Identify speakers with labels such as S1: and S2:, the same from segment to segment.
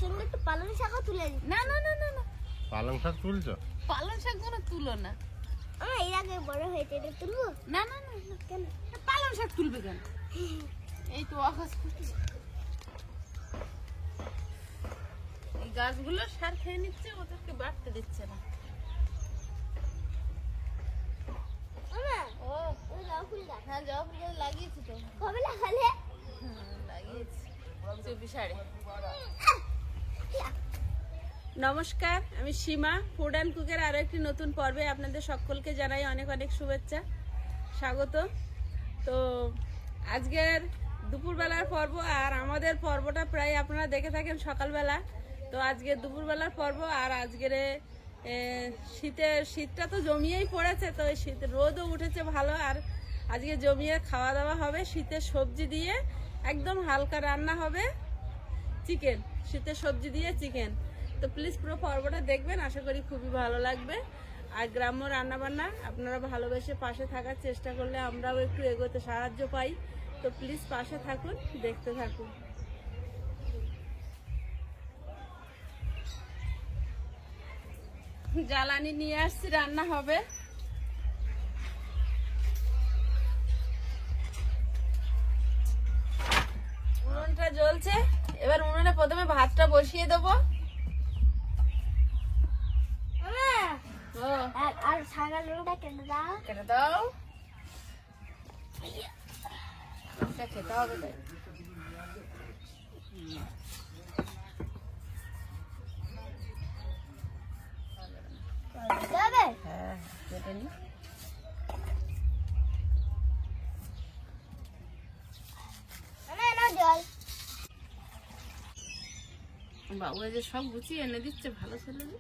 S1: সঙ্গে একটু পালং শাকও তুলে দিই।
S2: না না না না না,
S3: পালং শাক তুলছো?
S2: পালং শাক কোনো তুলো না।
S1: আমার এর আগে বড় হয়েছে, এটা তুলবো
S2: না না না না,
S1: কেন?
S2: পালং শাক তুলবে কেন? এই তো আকাশ এই গাছগুলো সার খেয়ে নিচ্ছে, ওদেরকে বাড়তে দিচ্ছে না। ও
S1: জবা ফুল গাছ
S2: হ্যাঁ, জবা ফুল গাছ লাগিয়েছি তো।
S1: কবে লাগালে?
S2: লাগিয়েছি 24 সাড়ে। নমস্কার, আমি সীমা। ফুড অ্যান্ড কুকের আরো একটি নতুন পর্বে আপনাদের সকলকে জানাই অনেক অনেক শুভেচ্ছা, স্বাগত। তো আজকের দুপুরবেলার পর্ব, আর আমাদের পর্বটা প্রায় আপনারা দেখে থাকেন সকালবেলা। তো আজকে দুপুরবেলার পর্ব, আর আজকের শীতটা তো জমিয়েই পড়েছে, তো শীত রোদও উঠেছে ভালো, আর আজকে জমিয়ে খাওয়া দাওয়া হবে শীতের সবজি দিয়ে। একদম হালকা রান্না হবে, চিকেন, শীতের সবজি দিয়ে চিকেন। তো প্লিজ পুরো পর্বটা দেখবেন, আশা করি খুবই ভালো লাগবে। আর গ্রাম্য রান্নাবান্না আপনারা ভালোবেসে পাশে থাকার চেষ্টা করলে আমরাও একটু এগোতে সাহায্য পাই। তো প্লিজ পাশে থাকুন, দেখতে থাকুন। জ্বালানি নিয়ে আসছি, রান্না হবে। উনুনটা জ্বলছে, এবার উনুনে প্রথমে ভাতটা বসিয়ে দেবো।
S1: আর সাদা লঙ্কা কেটে দাও।
S2: কেটে দাও, খেতে হবে তাই।
S1: যাবে?
S2: হ্যাঁ, কেটে নি।
S1: জল
S2: বাবু যে সব গুছিয়ে এনে দিচ্ছে, ভালো ছেলে যে।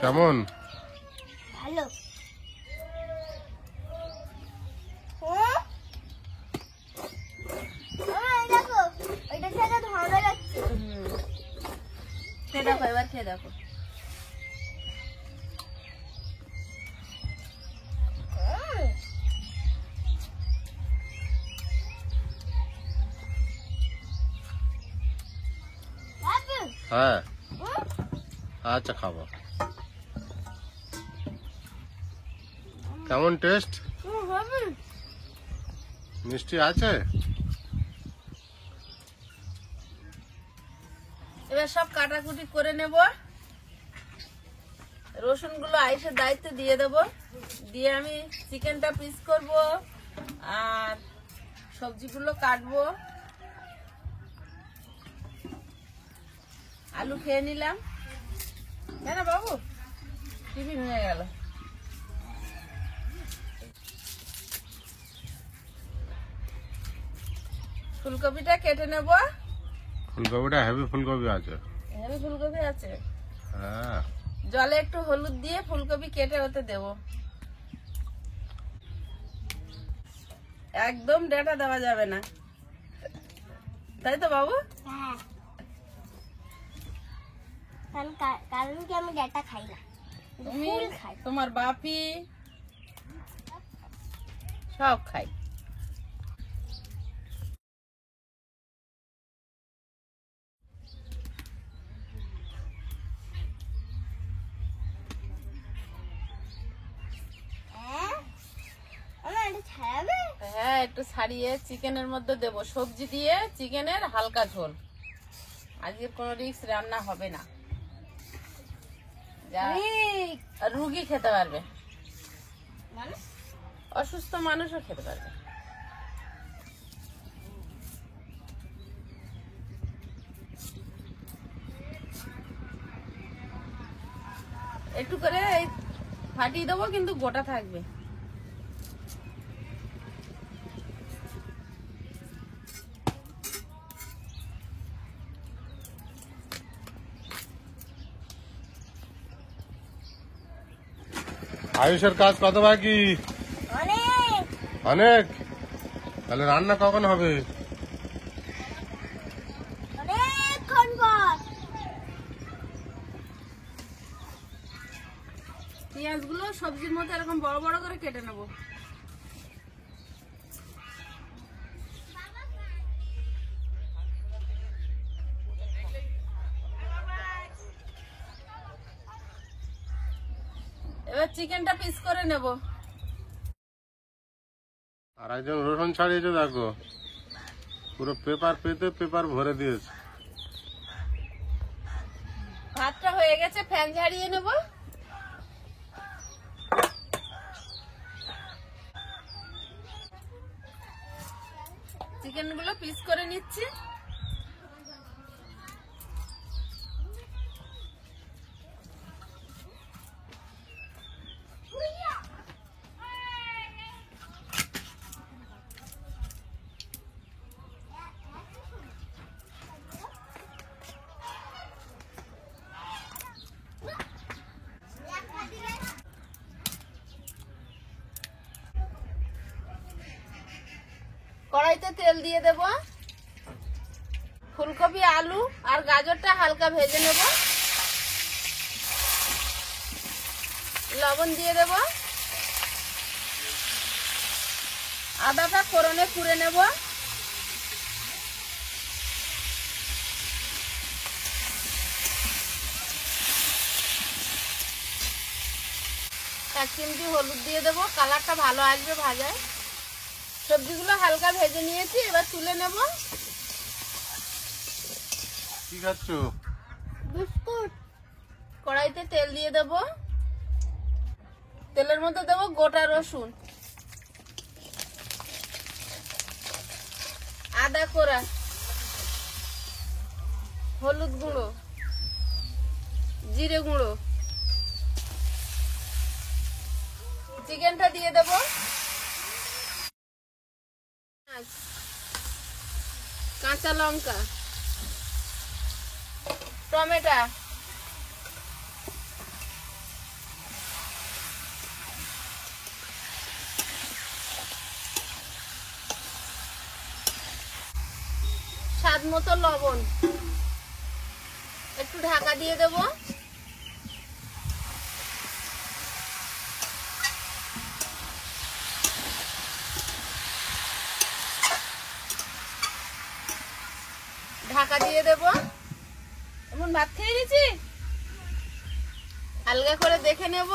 S3: কেমন?
S1: ভালো। দেখো ওইটা থেকে ধরে যাচ্ছে।
S2: খেয়ে দেখো, এবার খেয়ে দেখো।
S3: হ্যাঁ, আচ্ছা খাবো। কেমন টেস্ট? মিষ্টি আছে?
S2: এবার সব কাটাকুটি করে নেব। রসুন গুলো আইসের দায়িত্বে দিয়ে দেব, দিয়ে আমি চিকেনটা পিস করব আর সবজিগুলো কাটবো। আলু খেয়ে নিলাম। না বাবু, টিফিন হয়ে গেল। ফুলকপিটা কেটে নেব।
S3: ফুলকপিটা হেভি ফুলকপি আছে।
S2: হেভি ফুলকপি আছে।
S3: হ্যাঁ,
S2: জলে একটু হলুদ দিয়ে ফুলকপি কেটে ওতে দেব। একদম ডাঁটা দেওয়া যাবে না, তাই তো বাবু?
S1: হ্যাঁ, কারণ কি আমি ডাটা খাই না,
S2: তুমি,
S1: ফুল খাই।
S2: তোমার বাপি সব খাই। হ্যাঁ, একটু ছাড়িয়ে চিকেনের মধ্যে দেব, সবজি দিয়ে চিকেনের হালকা ঝোল। আজকে কোনো রিস্ক রান্না হবে না, যা রুগী খেতে পারবে, অসুস্থ মানুষও খেতে পারবে। একটু করে ফাটিয়ে দেবো, কিন্তু গোটা থাকবে।
S3: আয়ুষের কাজ কত বাকি?
S1: অনেক
S3: অনেক। তাহলে রান্না কখন হবে?
S1: অনেকক্ষণ পর।
S2: পেঁয়াজগুলো সবজির মতো এরকম বড় বড় করে কেটে নেব। চিকেনটা পিস করে নেব।
S3: আর একজন রসুন ছাড়িয়েছে দেখো, পুরো পেপার পেতে পেপার ভরে দিয়েছে।
S2: ভাতটা হয়ে গেছে, ফ্যান ঝাড়িয়ে নেব। চিকেনগুলো পিস করে নিচ্ছি। কড়াইতে তেল দিয়ে দেব। ফুলকপি, আলু আর গাজরটা হালকা ভেজে নেব। লবণ দিয়ে দেব। আদাটা ফোড়নে পুড়ে নেব। এক চিমটি হলুদ দিয়ে দেব, কালারটা ভালো আসবে ভাজায়। সবজিগুলো হালকা ভেজে নিয়েছি, এবার তুলে নেব।
S3: কি খাচ্ছ?
S1: বিস্কুট।
S2: কড়াইতে তেল দিয়ে দেব। তেলের মধ্যে দেব গোটা রসুন, আদা কোড়া, হলুদ গুঁড়ো, জিরে গুঁড়ো। চিকেনটা দিয়ে দেব। কাঁচা লঙ্কা, টমেটো, স্বাদ মতো লবণ, একটু ঢাকা দিয়ে দেব। ঢাকা দিয়ে দেব। এমন ভাত খেয়ে নিয়েছি, হালকা করে দেখে নেব।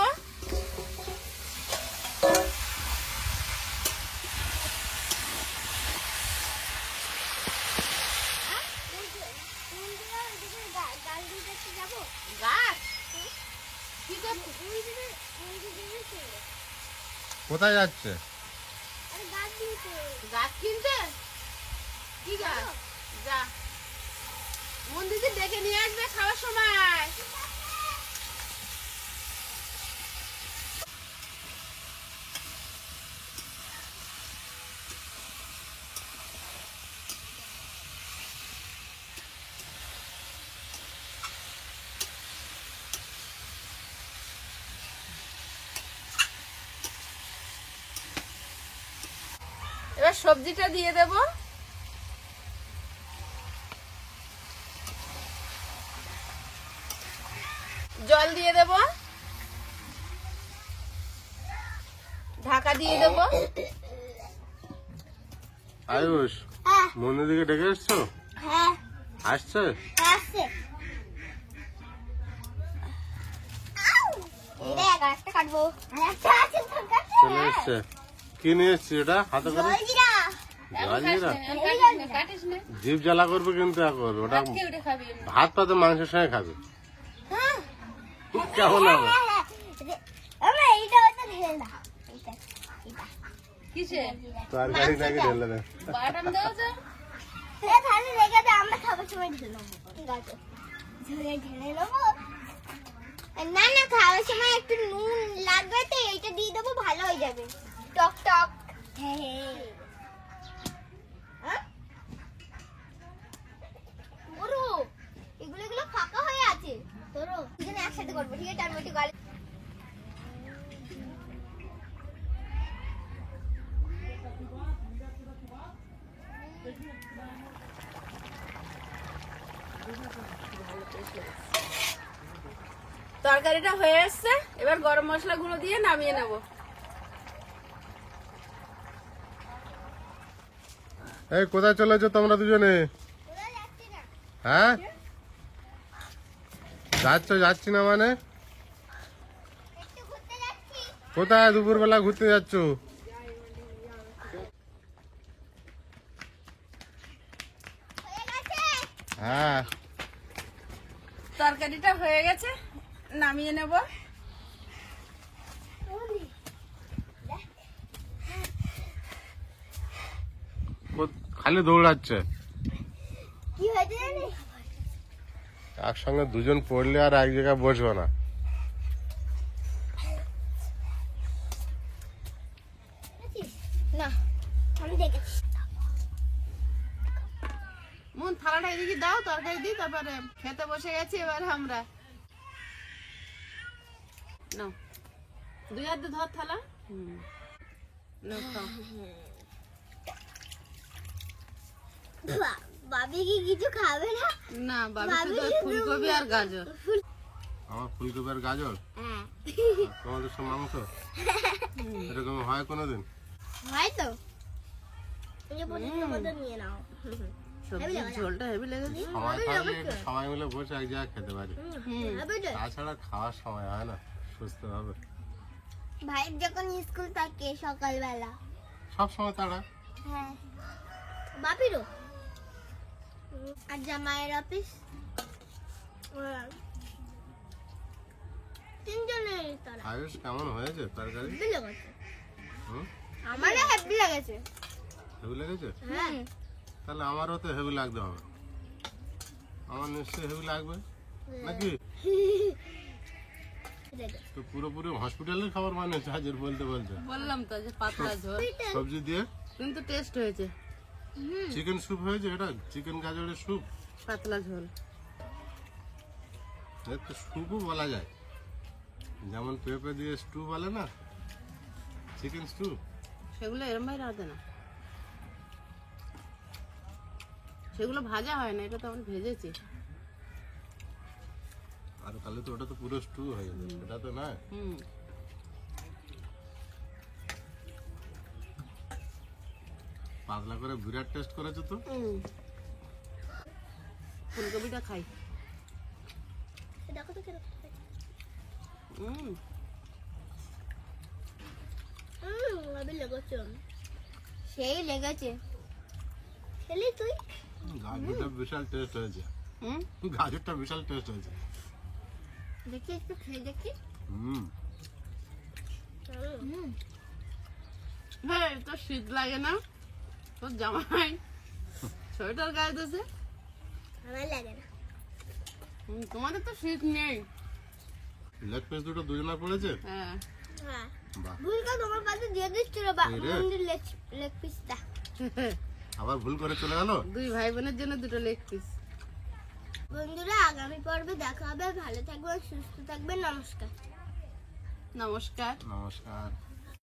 S2: গাছ কি করছিস?
S3: কোথায় যাচ্ছে?
S2: গাছ কিনতে? কি গাছ? যা মন্দিরে ডেকে নিয়ে আসবে খাওয়ার সময়। এবার সবজিটা দিয়ে দেব। জল দিয়ে দেব। ঢাকা দিয়ে দেব।
S3: আয়ুষ,
S1: হ্যাঁ
S3: মন্দির দিকে ডেকে এসছো?
S1: হ্যাঁ
S3: আসছে?
S1: আসছে। এটা একটা কাটবো, আর একটা আছে তোর কাছে।
S3: চলে এসছে। কি নিয়ে এসছি এটা হাতে করে?
S1: জলজিরা।
S3: জলজিরা?
S2: কাটিস না,
S3: জিভ জ্বালা করবে কিন্তু এখন। ওটা
S2: ওটা খাবি।
S3: ভাত পাতে মাংসের সঙ্গে খাবে।
S1: হ্যাঁ
S3: কেমন হবে?
S1: আমরা এইটা ওটা ঢেলে দাও। এটা
S2: কিসে
S3: তরকারি নাকি ঢেলে দেয়।
S2: বাটাম দাও তো।
S1: তাহলে রেখে দে, আমরা খাবার সময় ঢেলে নেবো। ঠিক আছে, ঢেলে নেবো। না না, খাওয়ার সময় একটু নুন লাগবে তো, এইটা দিয়ে দেবো, ভালো হয়ে যাবে। টক টক। হ্যাঁ বড়ো, এগুলো ফাঁকা হয়ে আছে। তোরও দুজনে একসাথে করবো, ঠিক আছে? টমেটো গাড়ি
S2: তরকারিটা হয়ে এসছে, এবার গরম মশলা গুঁড়ো দিয়ে নামিয়ে নেব।
S3: এই কোথায় চলেছো তোমরা দুজনে?
S1: যাচ্ছি না।
S3: হ্যাঁ, যাচ্ছি না মানে?
S1: একটু ঘুরতে যাচ্ছি।
S3: কোথায় দুপুরবেলা ঘুরতে যাচ্ছ?
S1: হয়ে গেছে?
S3: হ্যাঁ,
S2: তরকারিটা হয়ে গেছে, নামিয়ে নেব।
S3: খালি দৌড়াচ্ছে।
S1: কি হয়েছে জানিস?
S3: একসঙ্গে দুজন পড়লে আর এক জায়গায় বসবো না।
S1: না, আমি দেখেছি।
S2: মন থালাটা এদিকে দাও, তরকারি দিই, তারপরে খেতে বসে গেছি এবার আমরা। নাও, দুই হাতে ধর থালা। নাও, খাও।
S1: বাবি কি কিছু খাবে না?
S2: না, বাবি শুধু
S1: বাবি শুধু
S2: ফুলকপি আর গাজর।
S3: আমার ফুলকপি আর গাজর,
S1: হ্যাঁ,
S3: তোমাদের সব মাংস এরকম হয় কোনোদিন?
S1: হয়তো তুমি পছন্দ মতো নিয়ে নাও।
S2: সবজির ঝোলটা হেভি লেগেছে।
S3: সময় থাকলে একটু সবাই মিলে বসে এক জায়গায় খেতে পারি,
S1: হবে তো?
S3: তাছাড়া খাওয়ার সময় হয় না সুস্থ হবে।
S1: ভাইয়ের যখন স্কুল থাকে সকালবেলা,
S3: সব সময় তারা
S1: হ্যাঁ, বাপিরও আর জামাইয়ের অফিস, তিনজনের তারা
S3: আয়ুষ কেমন হয়েছে তরকারি?
S1: হেব্বি লেগেছে।
S3: হুম,
S1: আমারও হেব্বি লেগেছে।
S3: হেভি লেগেছে?
S1: হ্যাঁ,
S3: তাহলে আমারও তো হেভি লাগতে হবে। আমার নিশ্চয়ই হেভি লাগবে নাকি? তো পুরোপুরি হসপিটালের খাবার মানে হাজির বলতে বলতে।
S2: বললাম তো যে পাতলা ঝোল,
S3: সবজি দিয়ে
S2: কিন্তু টেস্ট হয়েছে।
S3: চিকেন স্যুপ হয়েছে, এটা চিকেন গাজরের স্যুপ।
S2: পাতলা ঝোল।
S3: এর তো স্যুপও বলা যায়, যেমন পেঁপে দিয়ে স্টু বলে না, চিকেন স্টু।
S2: সেগুলো এরম ভাই রাঁধে না, সেগুলো ভাজা হয় না, এটা তো আমি ভেজেছি।
S3: আর তাহলে তো ওটা তো পুরো স্টু হয়ে যাবে, সেটা তো নয়।
S2: হুম,
S3: পাতলা করে বিরাট টেস্ট করেছো তো।
S2: ফুলকপিটা খাই।
S1: দেখো তো কিরকম হয়েছে। হেব্বি লেগেছে, সেই লেগেছে। খেলি তুই?
S3: গাজরটা বিশাল টেস্ট হয়েছে,
S2: হুম,
S3: গাজরটা বিশাল টেস্ট হয়েছে।
S1: দেখি একটু খেয়ে দেখি।
S3: হুম,
S2: হ্যাঁ, তো শীত লাগে না? তোর জামাই সোয়েটার গায়ে দিয়েছে।
S1: আমার লাগে না।
S2: তোমাদের তো শীত নেই।
S3: লেগ পিস দুটো দুজনা পড়েছে।
S2: হ্যাঁ,
S1: হ্যাঁ,
S3: বাহ,
S1: ভুল করে তোমার পাশে দিয়ে দিচ্ছিল
S3: এই রে।
S1: লেগ পিসটা।
S3: আবার ভুল করে চলে গেল।
S2: দুই ভাই বোনের জন্য দুটো লেগ পিস।
S1: বন্ধুরা, আগামী পর্বে দেখা হবে। ভালো থাকবেন, সুস্থ থাকবেন। নমস্কার।
S2: নমস্কার।
S3: নমস্কার।